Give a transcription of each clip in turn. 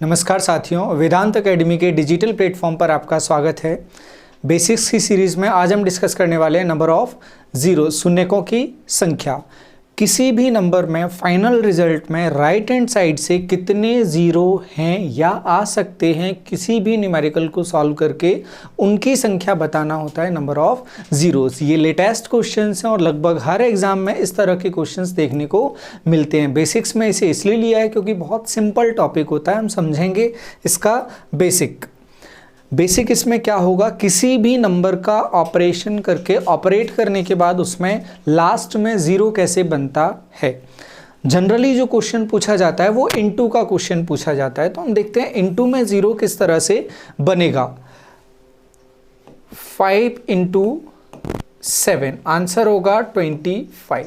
नमस्कार साथियों, वेदांत एकेडमी के डिजिटल प्लेटफॉर्म पर आपका स्वागत है। बेसिक्स की सीरीज़ में आज हम डिस्कस करने वाले हैं नंबर ऑफ ज़ीरो, शून्यकों की संख्या। किसी भी नंबर में फाइनल रिजल्ट में राइट हैंड साइड से कितने ज़ीरो हैं या आ सकते हैं, किसी भी न्यूमेरिकल को सॉल्व करके उनकी संख्या बताना होता है नंबर ऑफ ज़ीरोज़। ये लेटेस्ट क्वेश्चंस हैं और लगभग हर एग्ज़ाम में इस तरह के क्वेश्चंस देखने को मिलते हैं। बेसिक्स में इसे इसलिए लिया है क्योंकि बहुत सिंपल टॉपिक होता है। हम समझेंगे इसका बेसिक इसमें क्या होगा, किसी भी नंबर का ऑपरेशन करके ऑपरेट करने के बाद उसमें लास्ट में ज़ीरो कैसे बनता है। जनरली जो क्वेश्चन पूछा जाता है वो इनटू का क्वेश्चन पूछा जाता है, तो हम देखते हैं इनटू में ज़ीरो किस तरह से बनेगा। 5 × 7 आंसर होगा 25,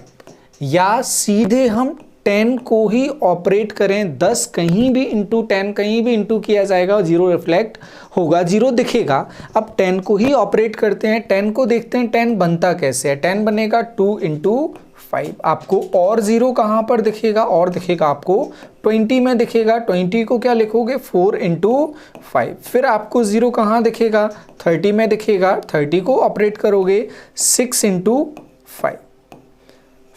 या सीधे हम 10 को ही ऑपरेट करें, 10 कहीं भी इंटू 10 कहीं भी इंटू किया जाएगा और जीरो रिफ्लेक्ट होगा, जीरो दिखेगा। अब 10 को ही ऑपरेट करते हैं, 10 को देखते हैं 10 बनता कैसे है। 10 बनेगा 2 × 5। आपको और जीरो कहाँ पर दिखेगा, और दिखेगा आपको 20 में दिखेगा। 20 को क्या लिखोगे, 4 × 5। फिर आपको जीरो कहाँ दिखेगा, 30 में दिखेगा। 30 को ऑपरेट करोगे 6 × 5।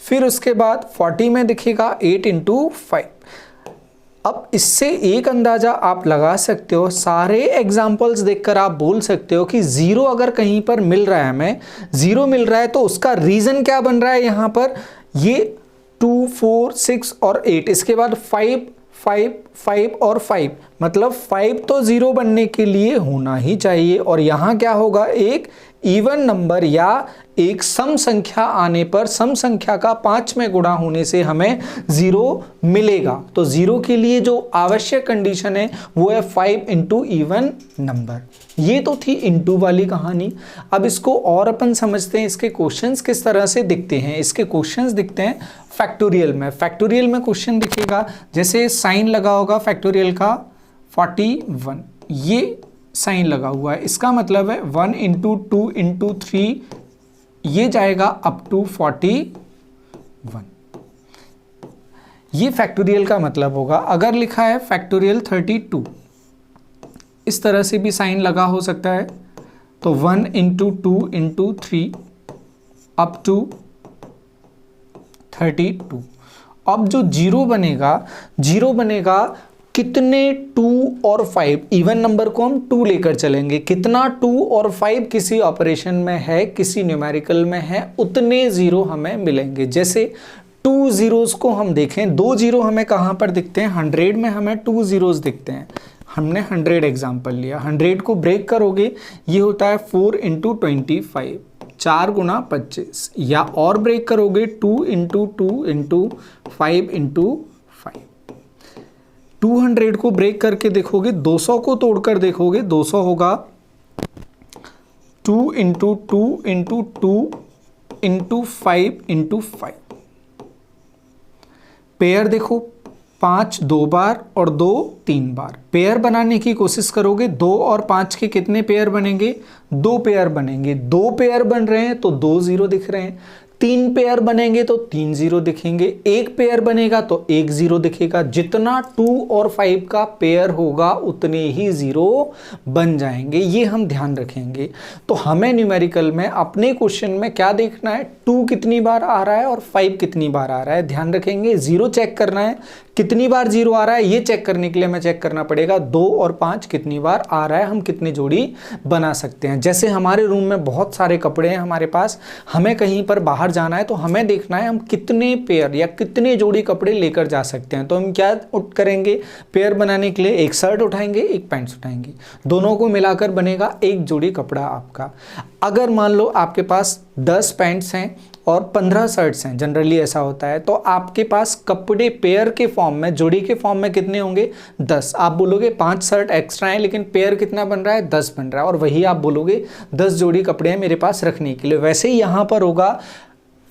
फिर उसके बाद 40 में दिखेगा 8 × 5। अब इससे एक अंदाजा आप लगा सकते हो, सारे एग्जाम्पल्स देखकर आप बोल सकते हो कि जीरो अगर कहीं पर मिल रहा है, हमें जीरो मिल रहा है तो उसका रीजन क्या बन रहा है। यहाँ पर ये 2, 4, 6 और 8, इसके बाद 5, 5, 5 और 5, मतलब 5 तो जीरो बनने के लिए होना ही चाहिए। और यहाँ क्या होगा, एक इवन नंबर या एक सम संख्या आने पर सम संख्या का 5 में गुणा होने से हमें जीरो मिलेगा। तो जीरो के लिए जो आवश्यक कंडीशन है वो है 5 × इवन नंबर। ये तो थी इनटू वाली कहानी। अब इसको और अपन समझते हैं, इसके क्वेश्चंस किस तरह से दिखते हैं। इसके क्वेश्चंस दिखते हैं फैक्टोरियल में। फैक्टोरियल में क्वेश्चन दिखेगा, जैसे साइन लगा होगा फैक्टोरियल का 41, ये साइन लगा हुआ है, इसका मतलब है 1 × 2 × 3, ये जाएगा अप टू 41। ये फैक्टोरियल का मतलब होगा। अगर लिखा है फैक्टोरियल 32, इस तरह से भी साइन लगा हो सकता है, तो 1 × 2 × 3 अप टू 32। अब जो जीरो बनेगा कितने 2 और 5, इवन नंबर को हम 2 लेकर चलेंगे, कितना 2 और 5 किसी ऑपरेशन में है, किसी न्यूमेरिकल में है, उतने जीरो हमें मिलेंगे। जैसे 2 ज़ीरोज़ को हम देखें, 2 जीरो हमें कहाँ पर दिखते हैं, 100 में हमें 2 ज़ीरोज़ दिखते हैं। हमने 100 एग्जाम्पल लिया, 100 को ब्रेक करोगे ये होता है 4 × 25, 4 × 25, या और ब्रेक करोगे 2 × 2 × 5 × 5। 200 को ब्रेक करके देखोगे, 200 को तोड़कर देखोगे, 200 होगा 2 × 2 × 2 × 5 × 5। पेयर देखो, 5 2 बार और 2 3 बार। पेयर बनाने की कोशिश करोगे, 2 और 5 के कितने पेयर बनेंगे, 2 पेयर बनेंगे। 2 पेयर बन रहे हैं तो 2 जीरो दिख रहे हैं। 3 पेयर बनेंगे तो 3 जीरो दिखेंगे। 1 पेयर बनेगा तो 1 जीरो दिखेगा। जितना 2 और 5 का पेयर होगा उतने ही जीरो बन जाएंगे, ये हम ध्यान रखेंगे। तो हमें न्यूमेरिकल में अपने क्वेश्चन में क्या देखना है, 2 कितनी बार आ रहा है और 5 कितनी बार आ रहा है, ध्यान रखेंगे। जीरो चेक करना है, कितनी बार जीरो आ रहा है ये चेक करने के लिए हमें चेक करना पड़ेगा 2 और 5 कितनी बार आ रहा है, हम कितनी जोड़ी बना सकते हैं। जैसे हमारे रूम में बहुत सारे कपड़े हैं हमारे पास, हमें कहीं पर बाहर जाना है तो हमें देखना है हम कितने पेयर या कितने जोड़ी कपड़े लेकर जा सकते हैं। तो हम क्या करेंगे, पेयर बनाने के लिए एक शर्ट उठाएंगे, एक पैंट्स उठाएंगे, दोनों को मिलाकर बनेगा एक जोड़ी कपड़ा आपका। अगर मान लो आपके पास 10 पैंट्स हैं और 15 शर्ट्स हैं, जनरली ऐसा होता है, तो आपके पास कपड़े पेयर के फॉर्म में, जोड़ी के फॉर्म में कितने होंगे, 10। आप बोलोगे 5 शर्ट एक्स्ट्रा हैं, लेकिन पेयर कितना बन रहा है, 10 बन रहा है, और वही आप बोलोगे 10 जोड़ी कपड़े हैं मेरे पास रखने के लिए। वैसे ही यहाँ पर होगा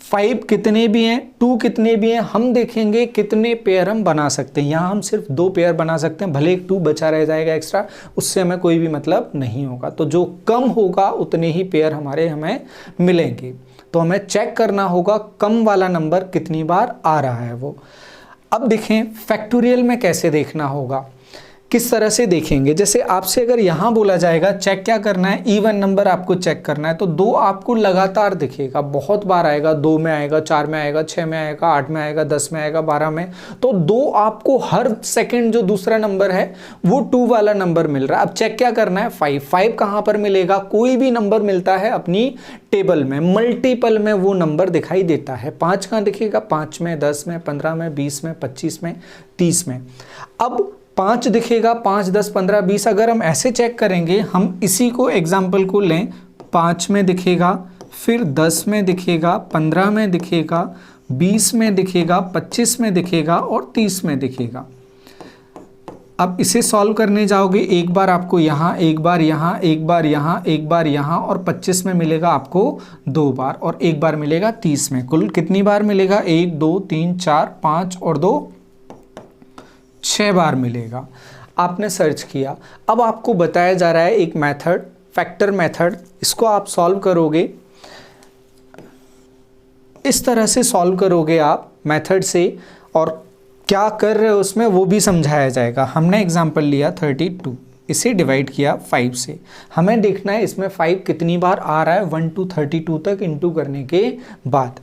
5 कितने भी हैं, 2 कितने भी हैं, हम देखेंगे कितने पेयर हम बना सकते हैं। यहाँ हम सिर्फ 2 पेयर बना सकते हैं, भले एक 2 बचा रह जाएगा एक्स्ट्रा, उससे हमें कोई भी मतलब नहीं होगा। तो जो कम होगा उतने ही पेयर हमें मिलेंगे। तो हमें चेक करना होगा कम वाला नंबर कितनी बार आ रहा है वो। अब देखें फैक्टोरियल में कैसे देखना होगा। किस तरह से देखेंगे, जैसे आपसे अगर यहाँ बोला जाएगा चेक क्या करना है, इवन नंबर आपको चेक करना है, तो 2 आपको लगातार दिखेगा, बहुत बार आएगा, 2 में आएगा, 4 में आएगा, 6 में आएगा, 8 में आएगा, 10 में आएगा, 12 में, तो 2 आपको हर सेकंड जो दूसरा नंबर है वो 2 वाला नंबर मिल रहा है। अब चेक क्या करना है, 5 कहाँ पर मिलेगा, कोई भी नंबर मिलता है अपनी टेबल में मल्टीपल में वो नंबर दिखाई देता है। 5 कहाँ दिखेगा, 5 में, 10 में, 15 में, 20 में, 25 में, 30 में। अब 5 दिखेगा, 5, 10, 15, 20। अगर हम ऐसे चेक करेंगे, हम इसी को एग्जाम्पल को लें, 5 में दिखेगा, फिर 10 में दिखेगा, 15 में दिखेगा, 20 में दिखेगा, 25 में दिखेगा और 30 में दिखेगा। अब इसे सॉल्व करने जाओगे, एक बार आपको यहाँ, एक बार यहाँ, एक बार यहाँ, एक बार यहाँ, और 25 में मिलेगा आपको 2 बार, और एक बार मिलेगा 30 में। कुल कितनी बार मिलेगा, 1, 2, 3, 4, 5 और 2, 6 बार मिलेगा। आपने सर्च किया, अब आपको बताया जा रहा है एक मेथड, फैक्टर मेथड, इसको आप सॉल्व करोगे, इस तरह से सॉल्व करोगे आप मेथड से, और क्या कर रहे हो उसमें वो भी समझाया जाएगा। हमने एग्जांपल लिया 32, इसे डिवाइड किया 5 से, हमें देखना है इसमें 5 कितनी बार आ रहा है 1 to 32 तक इंटू करने के बाद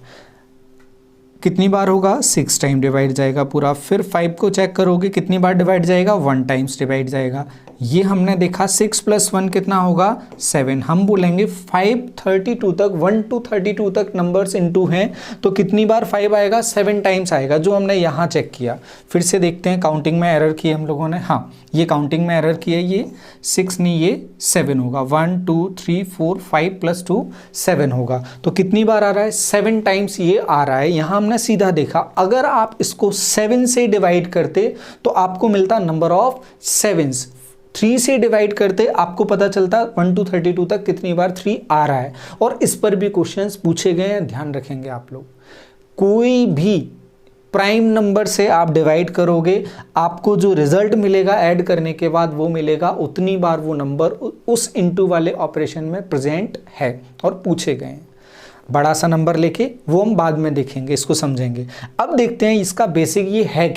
कितनी बार होगा, 6 टाइम डिवाइड जाएगा पूरा। फिर 5 को चेक करोगे कितनी बार डिवाइड जाएगा, 1 टाइम्स डिवाइड जाएगा। ये हमने देखा 6 + 1 कितना होगा, 7। हम बोलेंगे 5 32 तक, 1 to 32 तक नंबर्स इनटू हैं, तो कितनी बार 5 आएगा, 7 टाइम्स आएगा, जो हमने यहाँ चेक किया। फिर से देखते हैं, काउंटिंग में एरर की हम लोगों ने, हाँ ये काउंटिंग में एरर की है, ये 6 नहीं ये 7 होगा, 1 2 3 4 5 + 2 7 होगा। तो कितनी बार आ रहा है, 7 टाइम्स ये आ रहा है। यहाँ हमने सीधा देखा, अगर आप इसको 7 से डिवाइड करते तो आपको मिलता नंबर ऑफ 7। 3 से डिवाइड करते आपको पता चलता 1 to 32 तक कितनी बार 3 आ रहा है। और इस पर भी क्वेश्चंस पूछे गए हैं, ध्यान रखेंगे आप लोग। कोई भी प्राइम नंबर से आप डिवाइड करोगे, आपको जो रिजल्ट मिलेगा ऐड करने के बाद वो मिलेगा, उतनी बार वो नंबर उस इनटू वाले ऑपरेशन में प्रेजेंट है और पूछे गए हैं। बड़ा सा नंबर लेके वो हम बाद में देखेंगे, इसको समझेंगे। अब देखते हैं इसका बेसिक ये है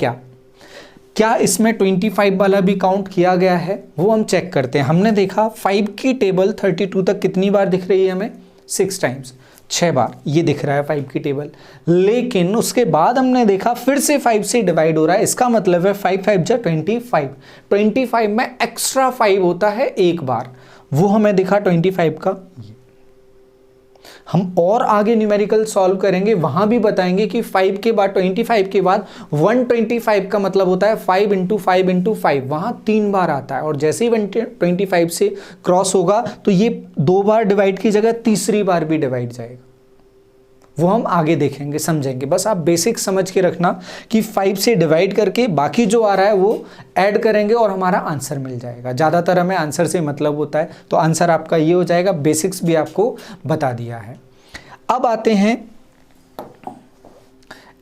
क्या इसमें 25 वाला भी काउंट किया गया है, वो हम चेक करते हैं। हमने देखा 5 की टेबल 32 तक कितनी बार दिख रही है हमें, 6 टाइम्स, 6 बार ये दिख रहा है 5 की टेबल। लेकिन उसके बाद हमने देखा फिर से 5 से डिवाइड हो रहा है, इसका मतलब है 5 5 जा 25। 25 में एक्स्ट्रा 5 होता है एक बार, वो हमें दिखा 25 का। हम और आगे न्यूमेरिकल सॉल्व करेंगे, वहां भी बताएंगे कि 5 के बाद 25 के बाद 125 का मतलब होता है 5 × 5 × 5, वहां 3 बार आता है। और जैसे ही 125 से क्रॉस होगा तो ये 2 बार डिवाइड की जगह तीसरी बार भी डिवाइड जाएगा, वो हम आगे देखेंगे, समझेंगे। बस आप बेसिक समझ के रखना कि 5 से डिवाइड करके बाकी जो आ रहा है वो ऐड करेंगे और हमारा आंसर मिल जाएगा। ज़्यादातर हमें आंसर से मतलब होता है, तो आंसर आपका ये हो जाएगा। बेसिक्स भी आपको बता दिया है। अब आते हैं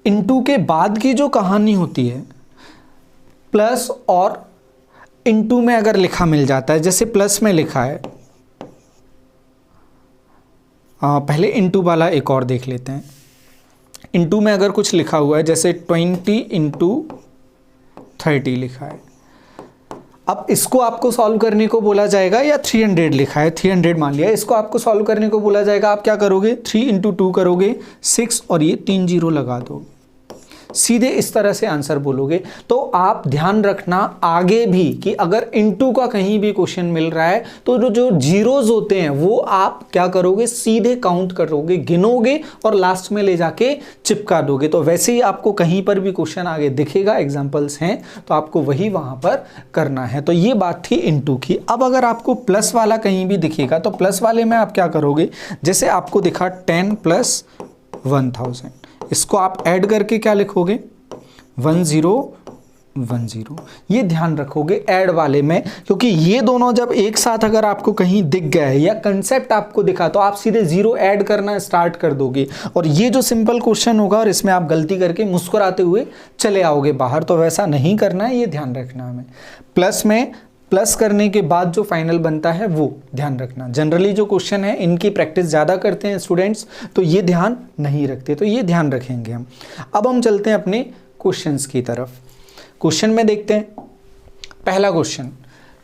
इनटू के बाद की जो कहानी होती है, प्लस और इनटू में अगर लिखा मिल जाता है, जैसे प्लस में लिखा है, पहले इनटू वाला एक और देख लेते हैं। इनटू में अगर कुछ लिखा हुआ है, जैसे 20 × 30 लिखा है, अब इसको आपको सॉल्व करने को बोला जाएगा, या 300 लिखा है, 300 मान लिया, इसको आपको सॉल्व करने को बोला जाएगा। आप क्या करोगे, 3 × 2 करोगे 6 और ये 3 0 लगा दो, सीधे इस तरह से आंसर बोलोगे। तो आप ध्यान रखना आगे भी कि अगर इनटू का कहीं भी क्वेश्चन मिल रहा है तो जो जीरोज होते हैं वो आप क्या करोगे, सीधे काउंट करोगे, गिनोगे और लास्ट में ले जाके चिपका दोगे। तो वैसे ही आपको कहीं पर भी क्वेश्चन आगे दिखेगा, एग्जांपल्स हैं, तो आपको वही वहां पर करना है। तो ये बात थी इनटू की। अब अगर आपको प्लस वाला कहीं भी दिखेगा तो प्लस वाले में आप क्या करोगे, जैसे आपको दिखा 10 + 1000, इसको आप ऐड करके क्या लिखोगे, 1010। ये ध्यान रखोगे ऐड वाले में, क्योंकि ये दोनों जब एक साथ अगर आपको कहीं दिख गए या कंसेप्ट आपको दिखा तो आप सीधे 0 ऐड करना स्टार्ट कर दोगे। और ये जो सिंपल क्वेश्चन होगा और इसमें आप गलती करके मुस्कुराते हुए चले आओगे बाहर, तो वैसा नहीं करना है, ये ध्यान रखना हमें। प्लस में प्लस करने के बाद जो फाइनल बनता है वो ध्यान रखना। जनरली जो क्वेश्चन है इनकी प्रैक्टिस ज़्यादा करते हैं स्टूडेंट्स, तो ये ध्यान नहीं रखते, तो ये ध्यान रखेंगे हम। अब हम चलते हैं अपने क्वेश्चंस की तरफ। क्वेश्चन में देखते हैं पहला question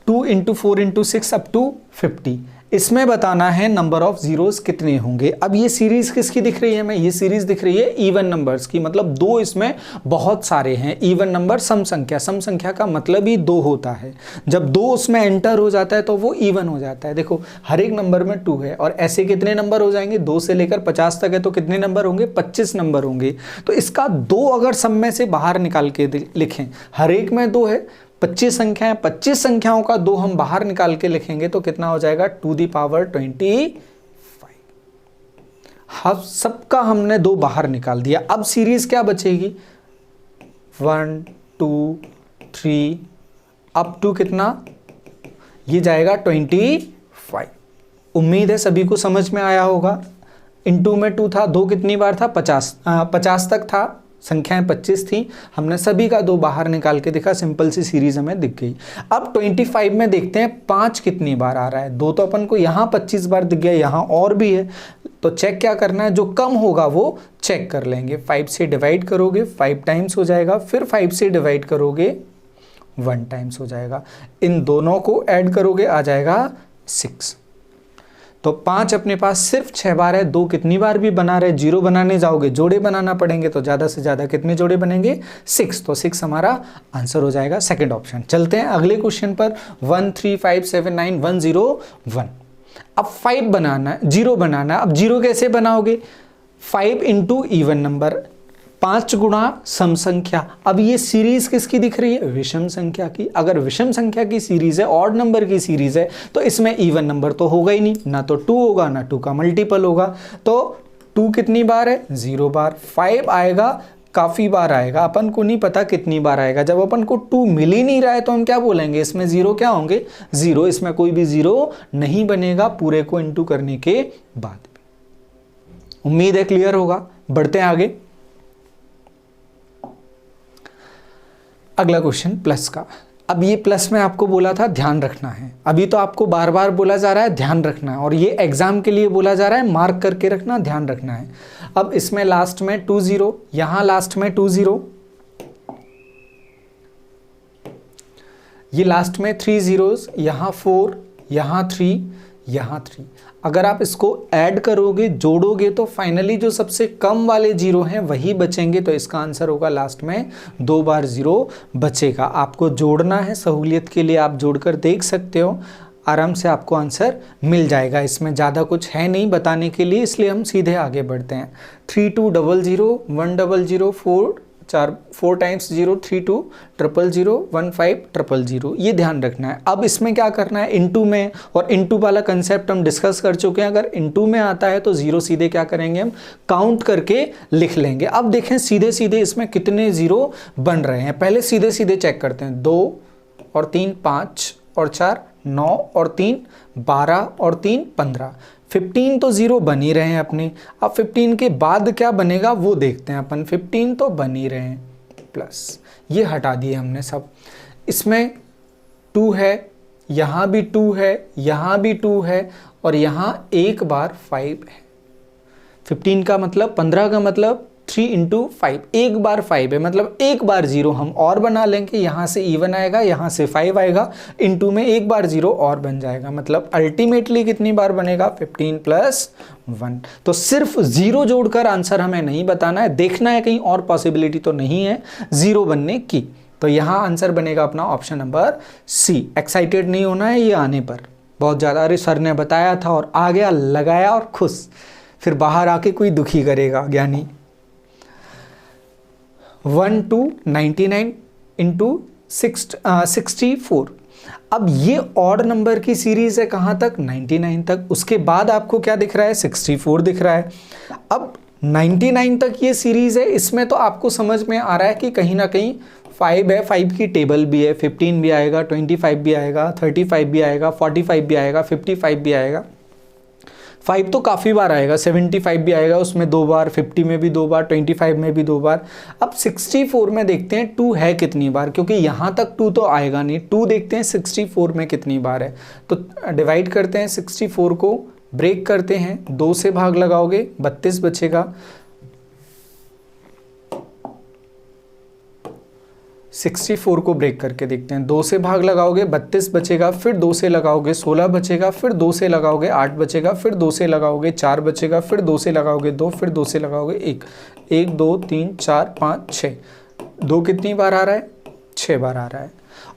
2 into 4 into 6 up to 50, इसमें बताना है नंबर ऑफ जीरोस कितने होंगे। अब ये सीरीज किसकी दिख रही है हमें, ये सीरीज दिख रही है इवन नंबर्स की, मतलब दो इसमें बहुत सारे हैं। इवन नंबर सम संख्या, सम संख्या का मतलब ही दो होता है, जब दो उसमें एंटर हो जाता है तो वो इवन हो जाता है। देखो हर एक नंबर में 2 है और ऐसे कितने नंबर हो जाएंगे, 2 से लेकर 50 तक है तो कितने नंबर होंगे, 25 नंबर होंगे। तो इसका 2 अगर सम में से बाहर निकाल के लिखें, हर एक में 2 है, 25 संख्याएं, 25 संख्याओं का 2 हम बाहर निकाल के लिखेंगे तो कितना हो जाएगा, 2^25। हम सबका हमने 2 बाहर निकाल दिया। अब सीरीज क्या बचेगी, 1 2 3 अप टू कितना, ये जाएगा 25। उम्मीद है सभी को समझ में आया होगा। इनटू में 2 था, 2 कितनी बार था, 50 तक था, संख्याएं 25 थी, हमने सभी का 2 बाहर निकाल के देखा, सिंपल सी सीरीज हमें दिख गई। अब 25 में देखते हैं 5 कितनी बार आ रहा है। 2 तो अपन को यहाँ 25 बार दिख गया, यहाँ और भी है, तो चेक क्या करना है, जो कम होगा वो चेक कर लेंगे। 5 से डिवाइड करोगे 5 टाइम्स हो जाएगा, फिर 5 से डिवाइड करोगे 1 टाइम्स हो जाएगा, इन दोनों को ऐड करोगे आ जाएगा 6। तो 5 अपने पास सिर्फ 6 बार है, 2 कितनी बार भी बना रहे, 0 बनाने जाओगे जोड़े बनाना पड़ेंगे, तो ज़्यादा से ज़्यादा कितने जोड़े बनेंगे, 6। तो 6 हमारा आंसर हो जाएगा, सेकंड ऑप्शन। चलते हैं अगले क्वेश्चन पर, 1 3 5 7 9 1 0 1। अब 5 बनाना है, 0 बनाना है। अब 0 कैसे बनाओगे, 5 इंटू इवन नंबर, 5 गुणा सम संख्या। अब ये सीरीज किसकी दिख रही है, विषम संख्या की। अगर विषम संख्या की सीरीज है, ऑड नंबर की सीरीज है, तो इसमें इवन नंबर तो होगा ही नहीं, ना तो 2 होगा ना 2 का मल्टीपल होगा। तो 2 कितनी बार है, 0 बार। 5 आएगा, काफी बार आएगा, अपन को नहीं पता कितनी बार आएगा। जब अपन को 2 मिल ही नहीं रहा है तो हम क्या बोलेंगे, इसमें 0 क्या होंगे, 0। इसमें कोई भी 0 नहीं बनेगा पूरे को इंटू करने के बाद। उम्मीद है क्लियर होगा। बढ़ते हैं आगे। अगला क्वेश्चन प्लस का। अब ये प्लस में आपको बोला था ध्यान रखना है, अभी तो आपको बार बार बोला जा रहा है ध्यान रखना है, और ये एग्जाम के लिए बोला जा रहा है मार्क करके रखना, ध्यान रखना है। अब इसमें लास्ट में 2 0, यहां लास्ट में 2 0, ये लास्ट में 3 zeros, यहां 4, यहां 3, यहां 3। अगर आप इसको ऐड करोगे, जोड़ोगे, तो फाइनली जो सबसे कम वाले 0 हैं वही बचेंगे। तो इसका आंसर होगा लास्ट में 2 बार 0 बचेगा। आपको जोड़ना है, सहूलियत के लिए आप जोड़कर देख सकते हो, आराम से आपको आंसर मिल जाएगा। इसमें ज़्यादा कुछ है नहीं बताने के लिए, इसलिए हम सीधे आगे बढ़ते हैं। 3 2 0 0 1 0 0 4 टाइम्स 0 3 2 0 0 1 5 0 0, ये ध्यान रखना है। अब इसमें क्या करना है, इनटू में, और इनटू वाला कंसेप्ट हम डिस्कस कर चुके हैं। अगर इनटू में आता है तो 0 सीधे क्या करेंगे, हम काउंट करके लिख लेंगे। अब देखें सीधे सीधे इसमें कितने 0 बन रहे हैं, पहले सीधे सीधे चेक करते हैं। 2 और 3 5 और 4 9 और 3 12 और 3 15, 15 तो 0 बन ही रहे हैं अपने। अब 15 के बाद क्या बनेगा वो देखते हैं अपन। 15 तो बन ही रहे हैं, प्लस ये हटा दिए हमने सब। इसमें 2 है, यहाँ भी 2 है, यहाँ भी 2 है, और यहाँ एक बार 5 है। 15 का मतलब 15 का मतलब 3 इंटू 5, एक बार 5 है, मतलब एक बार 0 हम और बना लेंगे। यहाँ से इवन आएगा, यहाँ से 5 आएगा, इंटू में एक बार 0 और बन जाएगा। मतलब अल्टीमेटली कितनी बार बनेगा, 15 + 1। तो सिर्फ 0 जोड़कर आंसर हमें नहीं बताना है, देखना है कहीं और पॉसिबिलिटी तो नहीं है 0 बनने की। तो यहाँ आंसर बनेगा अपना ऑप्शन नंबर सी। एक्साइटेड नहीं होना है ये आने पर बहुत ज़्यादा, अरे सर ने बताया था और आ गया, लगाया और खुश, फिर बाहर आके कोई दुखी करेगा ज्ञानी। 1 2 99 इंटू 64। अब ये ऑड नंबर की सीरीज है, कहाँ तक, 99 तक। उसके बाद आपको क्या दिख रहा है, 64 दिख रहा है। अब 99 तक ये सीरीज है, इसमें तो आपको समझ में आ रहा है कि कहीं ना कहीं 5 है, 5 की टेबल भी है, 15 भी आएगा, 25 भी आएगा, 35 भी आएगा, 45 भी आएगा, 55 भी आएगा। 5 तो काफ़ी बार आएगा, 75 भी आएगा, उसमें 2 बार, 50 में भी 2 बार, 25 में भी 2 बार। अब 64 में देखते हैं 2 है कितनी बार, क्योंकि यहाँ तक 2 तो आएगा नहीं। 2 देखते हैं 64 में कितनी बार है, तो डिवाइड करते हैं 64 को, ब्रेक करते हैं, 2 से भाग लगाओगे 32 बचेगा। 64 को ब्रेक करके देखते हैं। 2 से भाग लगाओगे 32 बचेगा, फिर 2 से लगाओगे 16 बचेगा, फिर 2 से लगाओगे 8 बचेगा, फिर 2 से लगाओगे 4 बचेगा, फिर 2 से लगाओगे 2, फिर 2 से लगाओगे 1, 1 2 3 4 5 6। 2 कितनी बार आ रहा है? 6 बार आ रहा है।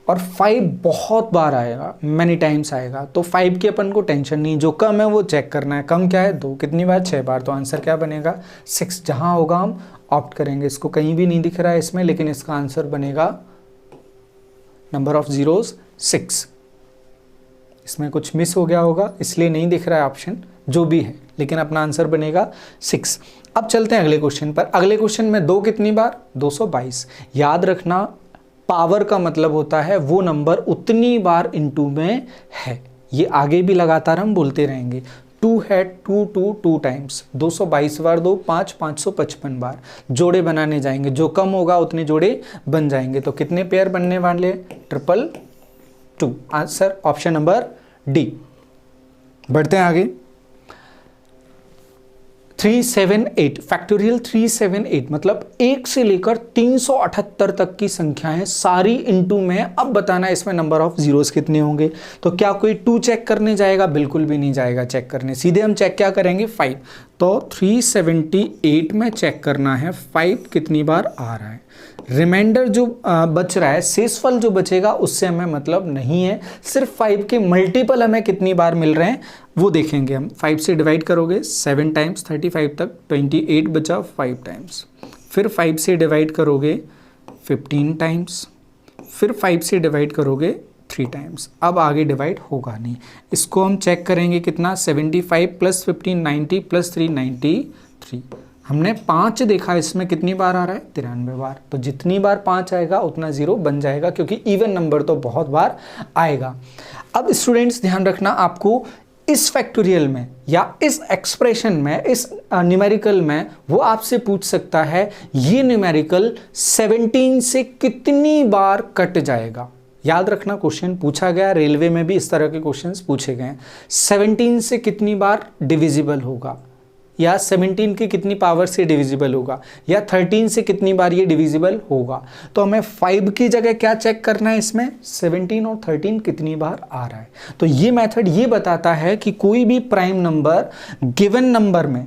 और 5 बहुत बार आएगा, मैनी टाइम्स आएगा। तो 5 की अपन को टेंशन नहीं, जो कम है वो चेक करना है। कम क्या है? 2 कितनी बार? 6 बार। तो आंसर क्या बनेगा? 6। जहां होगा हम ऑप्ट करेंगे। इसको कहीं भी नहीं दिख रहा है इसमें, लेकिन इसका आंसर बनेगा नंबर ऑफ जीरोस 6। इसमें कुछ मिस हो गया होगा इसलिए नहीं दिख रहा है ऑप्शन, जो भी है, लेकिन अपना आंसर बनेगा 6। अब चलते हैं अगले क्वेश्चन पर। अगले क्वेश्चन में 2 कितनी बार? 222। याद रखना, पावर का मतलब होता है वो नंबर उतनी बार इनटू में है। ये आगे भी लगातार हम बोलते रहेंगे। 2 है 2 2 2 टाइम्स, 222 बार 2 5 555 बार। जोड़े बनाने जाएंगे, जो कम होगा उतने जोड़े बन जाएंगे। तो कितने पेयर बनने वाले? 222। Answer option number D. बढ़ते हैं आगे। 378 फैक्टोरियल 378 मतलब 1 से लेकर 378 तक की संख्याएं सारी इनटू में। अब बताना इसमें नंबर ऑफ जीरोस कितने होंगे। तो क्या कोई 2 चेक करने जाएगा? बिल्कुल भी नहीं जाएगा चेक करने। सीधे हम चेक क्या करेंगे? 5। तो 378 में चेक करना है 5 कितनी बार आ रहा है। रिमाइंडर जो बच रहा है, शेषफल जो बचेगा, उससे हमें मतलब नहीं है। सिर्फ 5 के मल्टीपल हमें कितनी बार मिल रहे हैं वो देखेंगे हम। 5 से डिवाइड करोगे 7 टाइम्स, 35 तक 28 बचा 5 टाइम्स। फिर 5 से डिवाइड करोगे 15 टाइम्स, फिर 5 से डिवाइड करोगे 3 टाइम्स। अब आगे डिवाइड होगा नहीं। इसको हम चेक करेंगे कितना? 75 प्लस 15 90 प्लस 3 93। हमने 5 देखा, इसमें कितनी बार आ रहा है? 93 बार। तो जितनी बार 5 आएगा उतना जीरो बन जाएगा, क्योंकि इवन नंबर तो बहुत बार आएगा। अब स्टूडेंट्स ध्यान रखना, आपको इस फैक्टोरियल में या इस एक्सप्रेशन में, इस न्यूमेरिकल में वो आपसे पूछ सकता है ये न्यूमेरिकल 17 से कितनी बार कट जाएगा। याद रखना, क्वेश्चन पूछा गया, रेलवे में भी इस तरह के क्वेश्चंस पूछे गए हैं। 17 से कितनी बार डिविजिबल होगा, या 17 की कितनी पावर से डिविजिबल होगा, या 13 से कितनी बार ये डिविजिबल होगा। तो हमें 5 की जगह क्या चेक करना है इसमें? 17 और 13 कितनी बार आ रहा है। तो ये मेथड ये बताता है कि कोई भी प्राइम नंबर गिवन नंबर में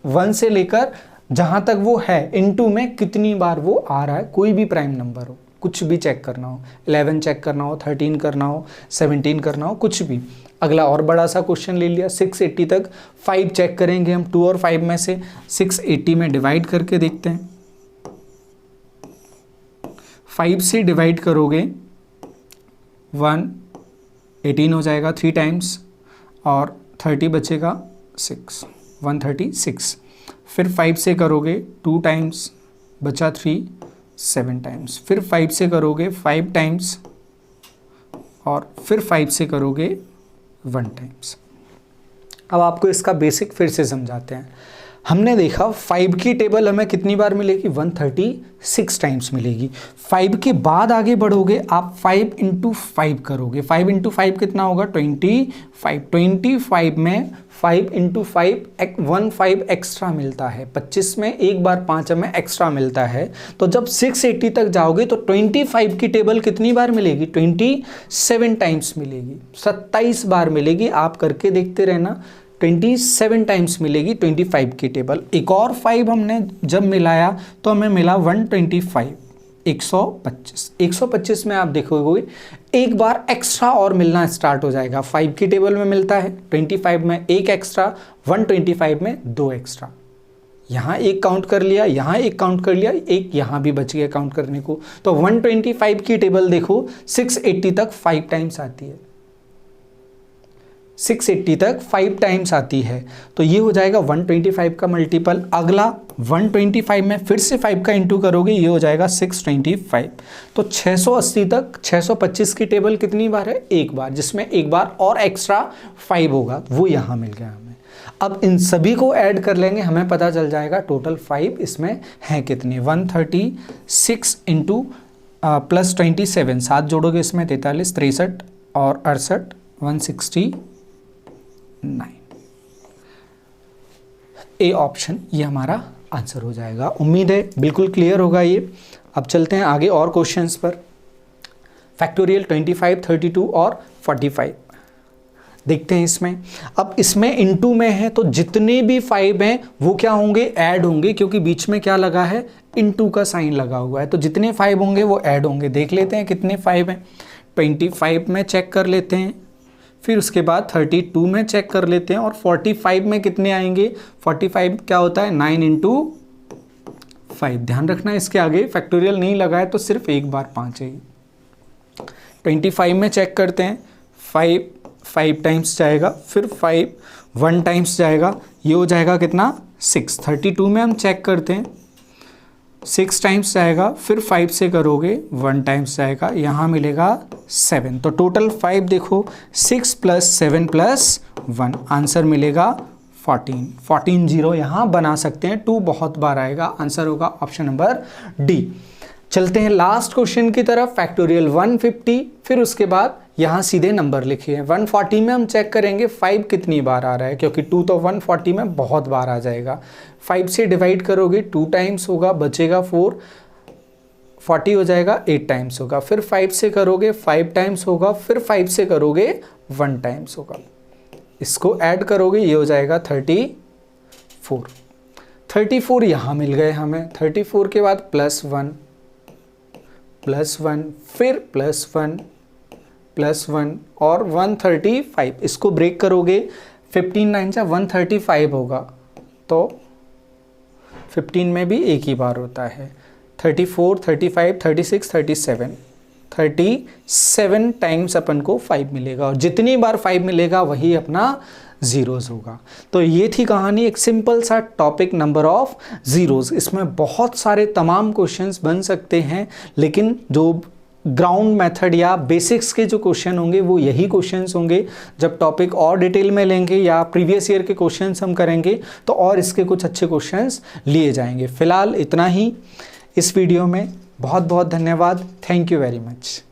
1 से लेकर जहां तक वो है इनटू में कितनी बार वो आ रहा है। कोई भी प्राइम नंबर हो, कुछ भी चेक करना हो, 11 चेक करना हो, 13 करना हो, 17 करना हो, कुछ भी। अगला और बड़ा सा क्वेश्चन ले लिया, 680 तक 5 चेक करेंगे हम। 2 और 5 में से 680 में डिवाइड करके देखते हैं। 5 से डिवाइड करोगे 1 18 हो जाएगा 3 टाइम्स, और 30 बचेगा 6 136। फिर 5 से करोगे 2 टाइम्स, बचा 3 7 टाइम्स। फिर 5 से करोगे 5 टाइम्स, और फिर 5 से करोगे 1 टाइम्स। अब आपको इसका बेसिक फिर से समझाते हैं। हमने देखा 5 की टेबल हमें कितनी बार मिलेगी? 136 टाइम्स मिलेगी। 5 के बाद आगे बढ़ोगे आप, 5 इंटू 5 करोगे। 5 इंटू 5 कितना होगा? 25। 25 में 5 इंटू 5 15 एक्स्ट्रा मिलता है। 25 में एक बार 5 हमें एक्स्ट्रा मिलता है। तो जब 680 तक जाओगे तो 25 की टेबल कितनी बार मिलेगी? 27 टाइम्स मिलेगी, 27 बार मिलेगी। आप करके देखते रहना, 27 टाइम्स मिलेगी 25 की टेबल। एक और 5 हमने जब मिलाया तो हमें मिला 125, 125। 125 में आप देखोगे एक बार एक्स्ट्रा और मिलना स्टार्ट हो जाएगा। 5 की टेबल में मिलता है, 25 में एक एक्स्ट्रा, 125 में 2 एक्स्ट्रा। यहाँ एक काउंट कर लिया, यहाँ एक काउंट कर लिया, एक यहाँ भी बच गया काउंट करने को। तो 125 की टेबल देखो 680 तक 5 टाइम्स आती है। 680 तक 5 टाइम्स आती है। तो ये हो जाएगा 125 का मल्टीपल। अगला 125 में फिर से 5 का इंटू करोगे, ये हो जाएगा 625। तो 680 तक 625 की टेबल कितनी बार है? एक बार, जिसमें एक बार और एक्स्ट्रा 5 होगा, वो यहाँ मिल गया हमें। अब इन सभी को ऐड कर लेंगे, हमें पता चल जाएगा टोटल 5 इसमें हैं कितने। 136 इंटू प्लस 27, 7 जोड़ोगे इसमें 43, 63 और 68, 169। ए ऑप्शन ये हमारा आंसर हो जाएगा। उम्मीद है बिल्कुल क्लियर होगा ये। अब चलते हैं आगे और क्वेश्चंस पर। फैक्टोरियल 25, 32 और 45 देखते हैं इसमें। अब इसमें इनटू में है तो जितने भी 5 हैं वो क्या होंगे, ऐड होंगे, क्योंकि बीच में क्या लगा है, इनटू का साइन लगा हुआ है, तो जितने 5 होंगे वो ऐड होंगे। देख लेते हैं कितने 5 हैं। 25 में चेक कर लेते हैं, फिर उसके बाद 32 में चेक कर लेते हैं, और 45 में कितने आएंगे। 45 क्या होता है, 9 इंटू 5। ध्यान रखना इसके आगे फैक्टोरियल नहीं लगा है तो सिर्फ एक बार 5 है। 25 में चेक करते हैं, 5 टाइम्स जाएगा, फिर 5 1 टाइम्स जाएगा, ये हो जाएगा कितना, 6। 32 में हम चेक करते हैं, 6 टाइम्स जाएगा, फिर 5 से करोगे 1 टाइम्स जाएगा, यहाँ मिलेगा 7। तो टोटल 5 देखो, 6 + 7 + 1 आंसर मिलेगा 14। 14 0 यहाँ बना सकते हैं, 2 बहुत बार आएगा, आंसर होगा ऑप्शन नंबर डी। चलते हैं लास्ट क्वेश्चन की तरफ, फैक्टोरियल 150, फिर उसके बाद यहाँ सीधे नंबर लिखिए। 140 में हम चेक करेंगे 5 कितनी बार आ रहा है, क्योंकि 2 तो 140 में बहुत बार आ जाएगा। 5 से डिवाइड करोगे 2 टाइम्स होगा, बचेगा 4, 40 हो जाएगा, 8 टाइम्स होगा, फिर 5 से करोगे 5 टाइम्स होगा, फिर 5 से करोगे 1 टाइम्स होगा, इसको ऐड करोगे ये हो जाएगा 34। 34 यहाँ मिल गए हमें। 34 के बाद +1 +1 फिर +1 +1 और 135, इसको ब्रेक करोगे 15 9 से 135 होगा, तो 15 में भी एक ही बार होता है। 34 35 36 37 टाइम्स अपन को 5 मिलेगा, और जितनी बार 5 मिलेगा वही अपना ज़ीरोज़ होगा। तो ये थी कहानी, एक सिंपल सा टॉपिक, नंबर ऑफ ज़ीरोज़। इसमें बहुत सारे तमाम क्वेश्चंस बन सकते हैं, लेकिन जो ग्राउंड मेथड या बेसिक्स के जो क्वेश्चन होंगे वो यही क्वेश्चंस होंगे। जब टॉपिक और डिटेल में लेंगे या प्रीवियस ईयर के क्वेश्चंस हम करेंगे तो और इसके कुछ अच्छे क्वेश्चंस लिए जाएंगे। फिलहाल इतना ही इस वीडियो में। बहुत बहुत धन्यवाद। Thank you very much.